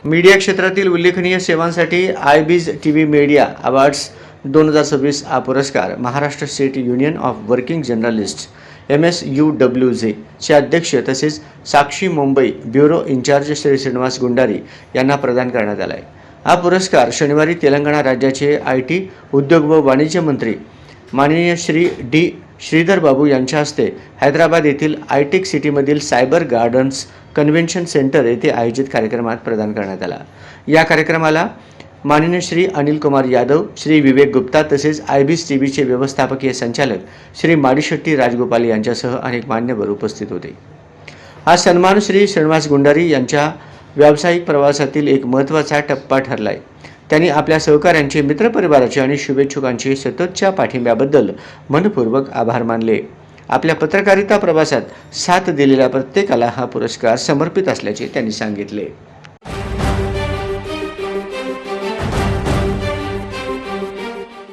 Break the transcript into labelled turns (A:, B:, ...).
A: Media क्षेत्रातील उल्लेखनीय सेवांसाठी आयबीज टीव्ही मीडिया अवॉर्ड्स 2026 हा पुरस्कार Maharashtra state union of working journalist MSUWJ चे अध्यक्ष तसेच साक्षी मुंबई ब्युरो इंचार्ज श्री श्रीनिवास गुंडारी यांना प्रदान करण्यात आला आहे। हा पुरस्कार शनिवारी तेलंगणा राज्याचे IT उद्योग व वाणिज्य मंत्री माननीय श्री D श्रीधर बाबू यांच्या हस्ते हैदराबाद येथील आयटेक सिटीमधील सायबर गार्डन्स कन्व्हेन्शन सेंटर येथे आयोजित कार्यक्रमात प्रदान करण्यात आला। या कार्यक्रमाला माननीय श्री अनिल कुमार यादव, श्री विवेक गुप्ता तसेच आयबीज टीव्हीचे व्यवस्थापकीय संचालक श्री माडिशेट्टी राजगोपाल यांच्यासह अनेक मान्यवर उपस्थित होते। हा सन्मान श्री श्रीनिवास गुंडारी यांच्या व्यावसायिक प्रवासातील एक महत्त्वाचा टप्पा ठरला आहे। त्यांनी आपल्या सहकाऱ्यांचे, मित्रपरिवाराचे आणि शुभेच्छुकांचे सततच्या पाठिंब्याबद्दल मनपूर्वक आभार मानले। आपल्या पत्रकारिता प्रवासात साथ दिलेल्या प्रत्येकाला हा पुरस्कार समर्पित असल्याचे त्यांनी सांगितले।